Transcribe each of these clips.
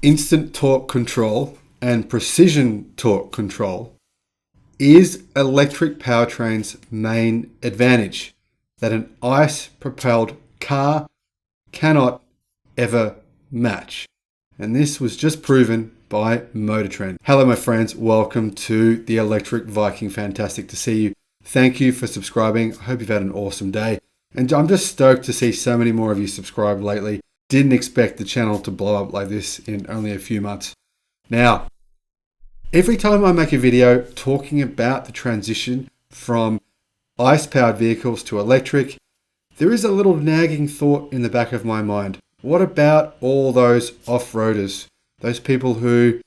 instant torque control and precision torque control is electric powertrain's main advantage that an ICE-propelled car cannot ever match. And this was just proven by Motortrend. Hello, my friends. Welcome to the Electric Viking. Fantastic to see you. Thank you for subscribing. I hope you've had an awesome day. And I'm just stoked to see so many more of you subscribe lately. Didn't expect the channel to blow up like this in only a few months. Now, every time I make a video talking about the transition from ICE-powered vehicles to electric, there is a little nagging thought in the back of my mind. What about all those off-roaders? Those people who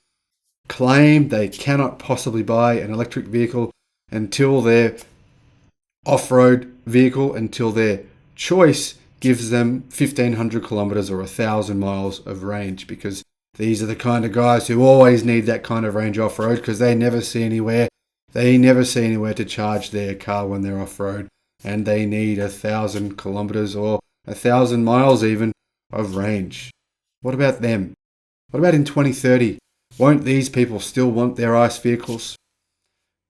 claim they cannot possibly buy an electric vehicle until their off-road vehicle, until their choice gives them 1,500 kilometers or 1,000 miles of range, because these are the kind of guys who always need that kind of range off-road because they never see anywhere. They never see anywhere to charge their car when they're off-road, and they need 1,000 kilometers or 1,000 miles even of range. What about them? What about in 2030? Won't these people still want their ICE vehicles?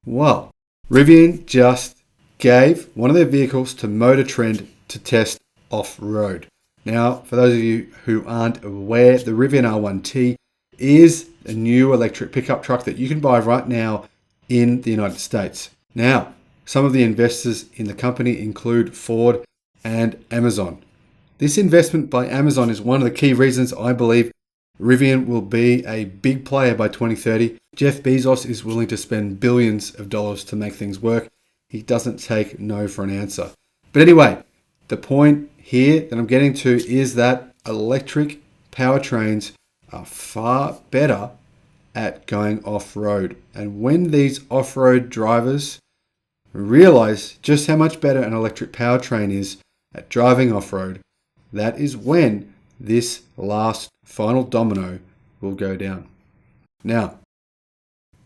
Well, Rivian just gave one of their vehicles to Motortrend to test off-road. Now, for those of you who aren't aware, the Rivian R1T is a new electric pickup truck that you can buy right now in the United States. Now, some of the investors in the company include Ford and Amazon. This investment by Amazon is one of the key reasons I believe Rivian will be a big player by 2030. Jeff Bezos is willing to spend billions of dollars to make things work. He doesn't take no for an answer. But anyway, the point here that I'm getting to is that electric powertrains are far better at going off-road. And when these off-road drivers realize just how much better an electric powertrain is at driving off-road, that is when this last final domino will go down. Now,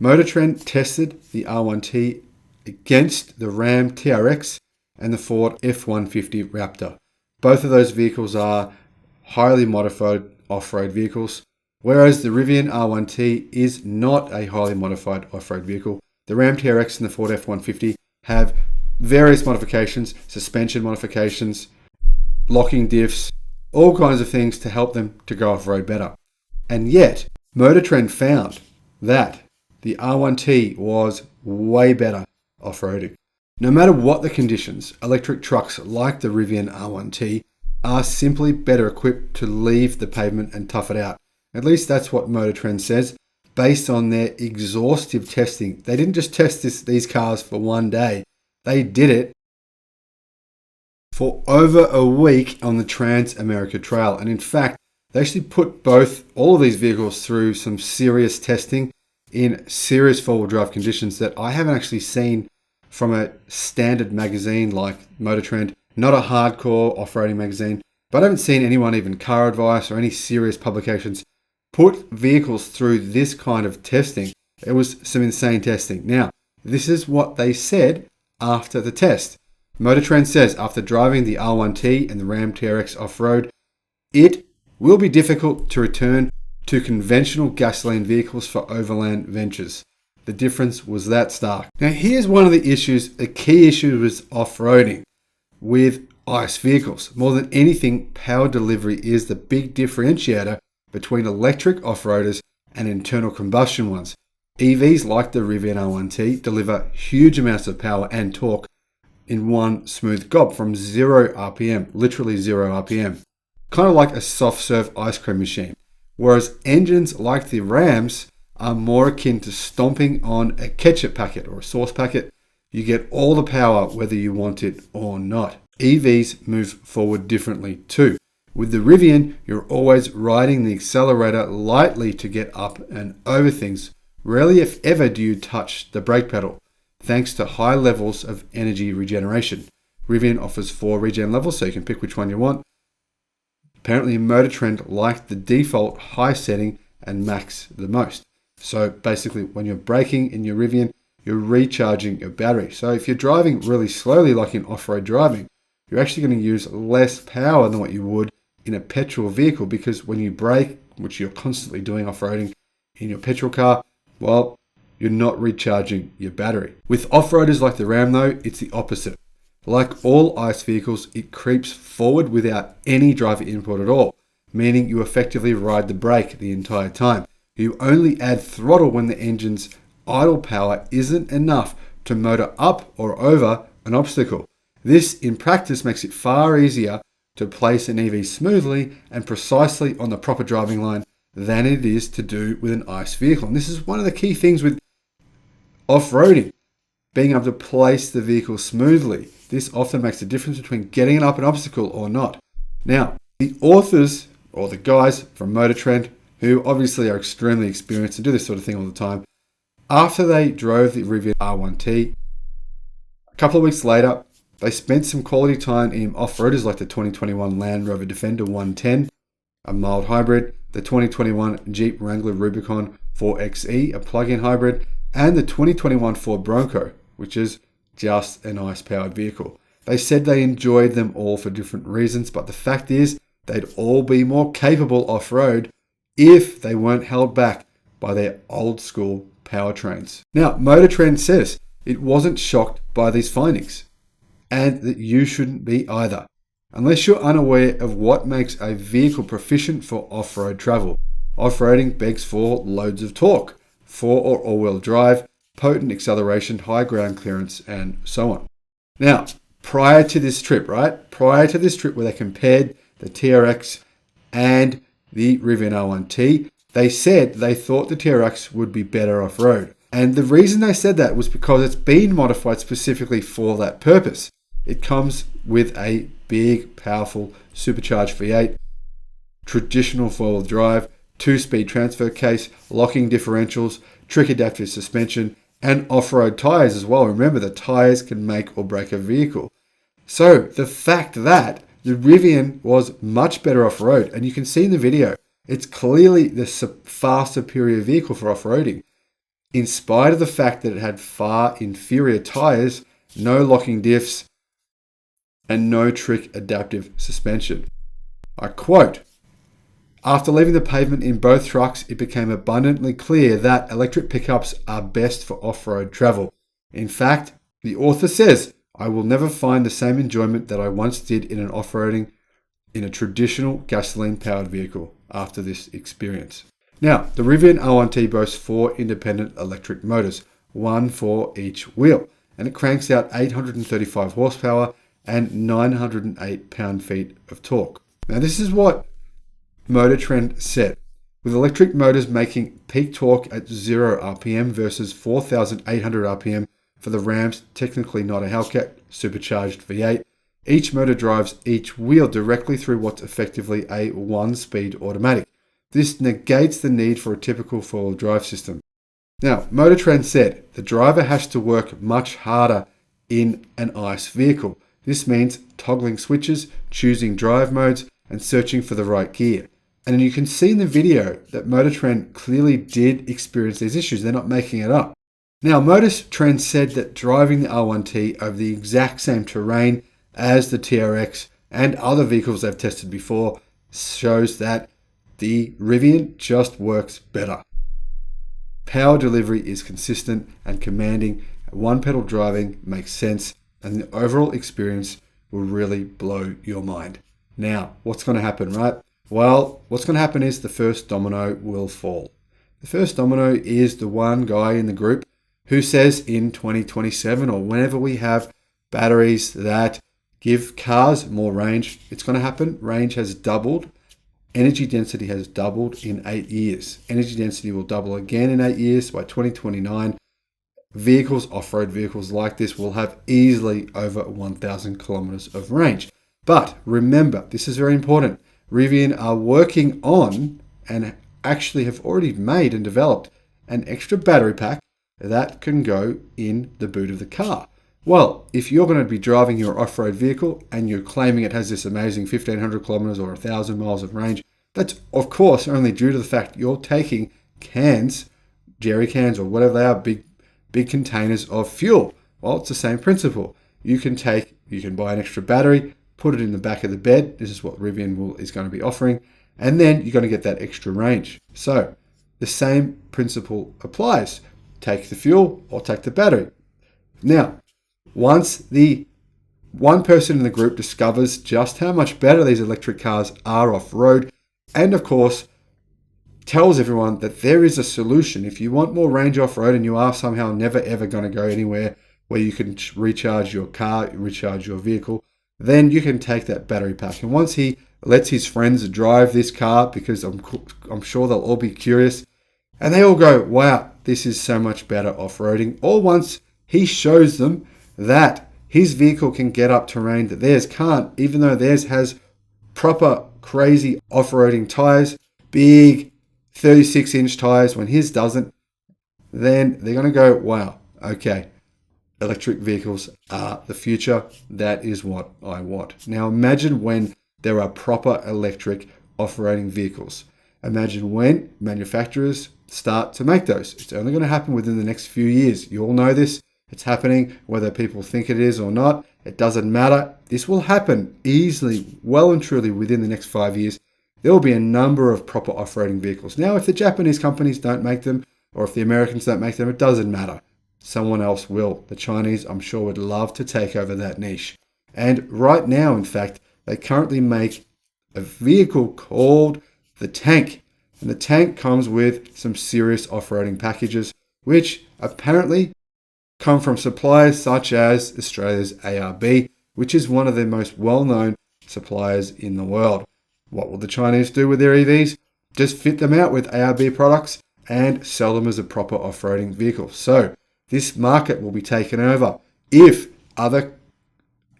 Motortrend tested the R1T against the Ram TRX and the Ford F-150 Raptor. Both of those vehicles are highly modified off-road vehicles, whereas the Rivian R1T is not a highly modified off-road vehicle. The Ram TRX and the Ford F-150 have various modifications, suspension modifications, locking diffs, all kinds of things to help them to go off-road better. And yet, Motortrend found that the R1T was way better off-roading. No matter what the conditions, electric trucks like the Rivian R1T are simply better equipped to leave the pavement and tough it out. At least that's what Motortrend says, based on their exhaustive testing. They didn't just test these cars for one day. They did it for over a week on the Trans-America Trail. And in fact, they actually put all of these vehicles through some serious testing in serious four-wheel drive conditions that I haven't actually seen from a standard magazine like Motortrend, not a hardcore off-roading magazine, but I haven't seen anyone, even Car Advice or any serious publications, put vehicles through this kind of testing. It was some insane testing. Now, this is what they said after the test. Motortrend says, after driving the R1T and the Ram TRX off-road, it will be difficult to return to conventional gasoline vehicles for overland ventures. The difference was that stark. Now, here's one of the issues, a key issue with off-roading with ICE vehicles. More than anything, power delivery is the big differentiator between electric off-roaders and internal combustion ones. EVs like the Rivian R1T deliver huge amounts of power and torque in one smooth gob from 0 RPM, literally 0 RPM. Kind of like a soft serve ice cream machine. Whereas engines like the Rams are more akin to stomping on a ketchup packet or a sauce packet. You get all the power whether you want it or not. EVs move forward differently too. With the Rivian, you're always riding the accelerator lightly to get up and over things. Rarely, if ever, do you touch the brake pedal, thanks to high levels of energy regeneration. Rivian offers 4 regen levels, so you can pick which one you want. Apparently, Motortrend liked the default high setting and max the most. So basically, when you're braking in your Rivian, you're recharging your battery. So if you're driving really slowly, like in off-road driving, you're actually going to use less power than what you would in a petrol vehicle, because when you brake which you're constantly doing off-roading in your petrol car, well, you're not recharging your battery. With off-roaders like the Ram though, it's the opposite. Like all ICE vehicles, it creeps forward without any driver input at all, meaning you effectively ride the brake the entire time. You only add throttle when the engine's idle power isn't enough to motor up or over an obstacle. This, in practice, makes it far easier to place an EV smoothly and precisely on the proper driving line than it is to do with an ICE vehicle. And this is one of the key things with off-roading, being able to place the vehicle smoothly. This often makes the difference between getting it up an obstacle or not. Now, the authors, or the guys from Motortrend, who obviously are extremely experienced and do this sort of thing all the time, after they drove the Rivian R1T, a couple of weeks later, they spent some quality time in off-roaders like the 2021 Land Rover Defender 110, a mild hybrid, the 2021 Jeep Wrangler Rubicon 4xe, a plug-in hybrid, and the 2021 Ford Bronco, which is just an ICE-powered vehicle. They said they enjoyed them all for different reasons, but the fact is they'd all be more capable off-road if they weren't held back by their old-school powertrains. Now, Motortrend says it wasn't shocked by these findings, and that you shouldn't be either, unless you're unaware of what makes a vehicle proficient for off-road travel. Off-roading begs for loads of torque, four or all-wheel drive, potent acceleration, high ground clearance, and so on. Now, prior to this trip where they compared the TRX and the Rivian R1T, they said they thought the TRX would be better off-road. And the reason they said that was because it's been modified specifically for that purpose. It comes with a big, powerful supercharged V8, traditional four-wheel drive, 2-speed transfer case, locking differentials, trick adaptive suspension, and off-road tires as well. Remember, the tires can make or break a vehicle. So the fact that the Rivian was much better off-road, and you can see in the video, it's clearly the far superior vehicle for off-roading, in spite of the fact that it had far inferior tires, no locking diffs, and no trick adaptive suspension. I quote, "After leaving the pavement in both trucks, it became abundantly clear that electric pickups are best for off-road travel. In fact, the author says, I will never find the same enjoyment that I once did in an off-roading in a traditional gasoline-powered vehicle after this experience." Now, the Rivian R1T boasts 4 independent electric motors, one for each wheel, and it cranks out 835 horsepower and 908 pound-feet of torque. Now, this is what Motortrend said. With electric motors making peak torque at 0 RPM versus 4,800 RPM for the Ram's technically not a Hellcat supercharged V8, each motor drives each wheel directly through what's effectively a 1-speed automatic. This negates the need for a typical four-wheel drive system. Now, Motortrend said the driver has to work much harder in an ICE vehicle. This means toggling switches, choosing drive modes, and searching for the right gear. And you can see in the video that Motortrend clearly did experience these issues. They're not making it up. Now, Motortrend said that driving the R1T over the exact same terrain as the TRX and other vehicles they've tested before shows that the Rivian just works better. Power delivery is consistent and commanding. One-pedal driving makes sense, and the overall experience will really blow your mind. Now, what's going to happen, right? Well, what's going to happen is the first domino will fall. The first domino is the one guy in the group who says in 2027 or whenever we have batteries that give cars more range, it's going to happen. Range has doubled. Energy density has doubled in 8 years. Energy density will double again in 8 years. By 2029, vehicles, off-road vehicles like this, will have easily over 1,000 kilometers of range. But remember, this is very important. Rivian are working on and actually have already made and developed an extra battery pack that can go in the boot of the car. Well, if you're going to be driving your off-road vehicle and you're claiming it has this amazing 1,500 kilometers or 1,000 miles of range, that's of course only due to the fact you're taking cans, jerry cans or whatever they are, big containers of fuel. Well, it's the same principle. You can buy an extra battery, put it in the back of the bed. This is what Rivian is going to be offering. And then you're going to get that extra range. So the same principle applies. Take the fuel or take the battery. Now, once the one person in the group discovers just how much better these electric cars are off-road, and of course, tells everyone that there is a solution. If you want more range off-road and you are somehow never ever going to go anywhere where you can recharge your car, recharge your vehicle, then you can take that battery pack. And once he lets his friends drive this car, because I'm sure they'll all be curious, and they all go, wow, this is so much better off-roading. Or once he shows them that his vehicle can get up terrain that theirs can't, even though theirs has proper crazy off-roading tires, big 36-inch tires when his doesn't, then they're going to go, wow, okay, electric vehicles are the future. That is what I want. Now imagine when there are proper electric off-roading vehicles. Imagine when manufacturers start to make those. It's only going to happen within the next few years. You all know this. It's happening, whether people think it is or not. It doesn't matter. This will happen easily, well and truly within the next 5 years. There will be a number of proper off-roading vehicles. Now, if the Japanese companies don't make them, or if the Americans don't make them, it doesn't matter. Someone else will. The Chinese, I'm sure, would love to take over that niche. And right now, in fact, they currently make a vehicle called the Tank. And the Tank comes with some serious off-roading packages, which apparently come from suppliers such as Australia's ARB, which is one of the most well-known suppliers in the world. What will the Chinese do with their EVs? Just fit them out with ARB products and sell them as a proper off-roading vehicle. So this market will be taken over if other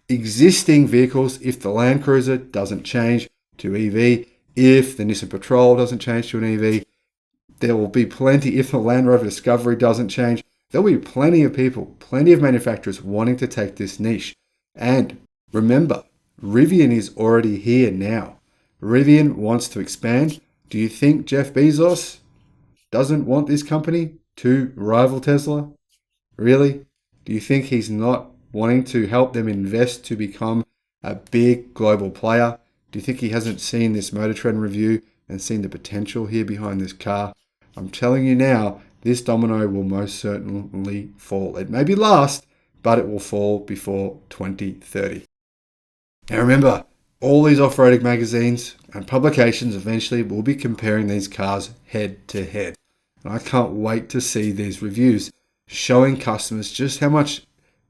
existing vehicles, if the Land Cruiser doesn't change to EV, if the Nissan Patrol doesn't change to an EV, there will be plenty, if the Land Rover Discovery doesn't change, there'll be plenty of people, plenty of manufacturers wanting to take this niche. And remember, Rivian is already here now. Rivian wants to expand. Do you think Jeff Bezos doesn't want this company to rival Tesla? Really? Do you think he's not wanting to help them invest to become a big global player? Do you think he hasn't seen this Motortrend review and seen the potential here behind this car? I'm telling you now, this domino will most certainly fall. It may be last, but it will fall before 2030. Now remember, all these off-roading magazines and publications eventually will be comparing these cars head to head. And I can't wait to see these reviews showing customers just how much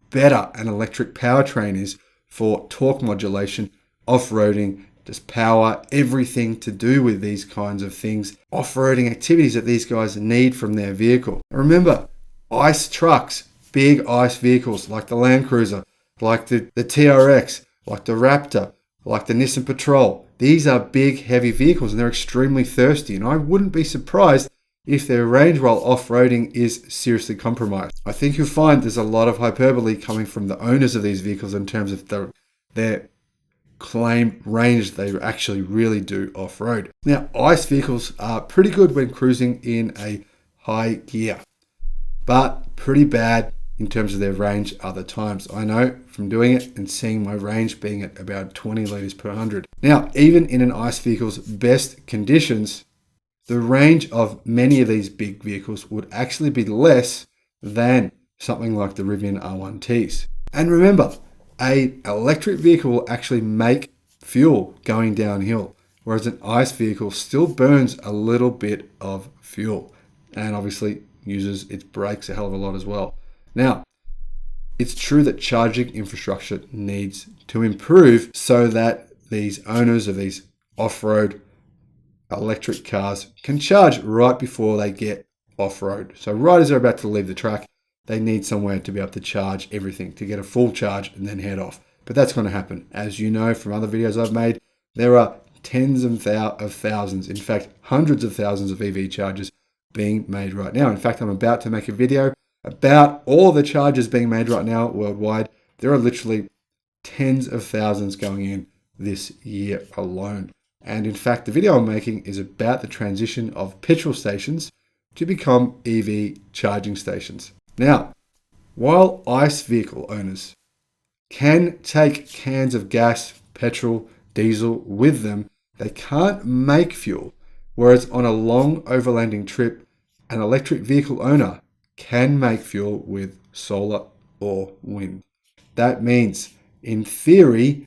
better an electric powertrain is for torque modulation, off-roading, just power, everything to do with these kinds of things, off-roading activities that these guys need from their vehicle. And remember, ICE trucks, big ICE vehicles like the Land Cruiser, like the TRX, like the Raptor, like the Nissan Patrol. These are big, heavy vehicles and they're extremely thirsty. And I wouldn't be surprised if their range while off-roading is seriously compromised. I think you'll find there's a lot of hyperbole coming from the owners of these vehicles in terms of their claim range they actually really do off-road. Now, ICE vehicles are pretty good when cruising in a high gear, but pretty bad in terms of their range other times. I know from doing it and seeing my range being at about 20 litres per 100. Now, even in an ICE vehicle's best conditions, the range of many of these big vehicles would actually be less than something like the Rivian R1Ts. And remember, an electric vehicle will actually make fuel going downhill, whereas an ICE vehicle still burns a little bit of fuel and obviously uses its brakes a hell of a lot as well. Now, it's true that charging infrastructure needs to improve so that these owners of these off-road electric cars can charge right before they get off-road. So right as they're about to leave the track, they need somewhere to be able to charge everything, to get a full charge and then head off. But that's going to happen. As you know from other videos I've made, there are tens of thousands, in fact, hundreds of thousands of EV chargers being made right now. In fact, I'm about to make a video about all the chargers being made right now worldwide. There are literally tens of thousands going in this year alone. And in fact, the video I'm making is about the transition of petrol stations to become EV charging stations. Now, while ICE vehicle owners can take cans of gas, petrol, diesel with them They can't make fuel, whereas on a long overlanding trip, an electric vehicle owner can make fuel with solar or wind. That means, in theory,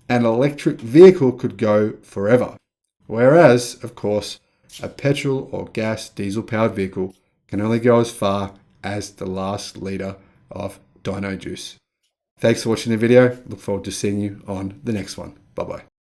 an electric vehicle could go forever. Whereas, of course, a petrol or gas diesel powered vehicle can only go as far as the last litre of dino juice. Thanks for watching the video. Look forward to seeing you on the next one. Bye bye.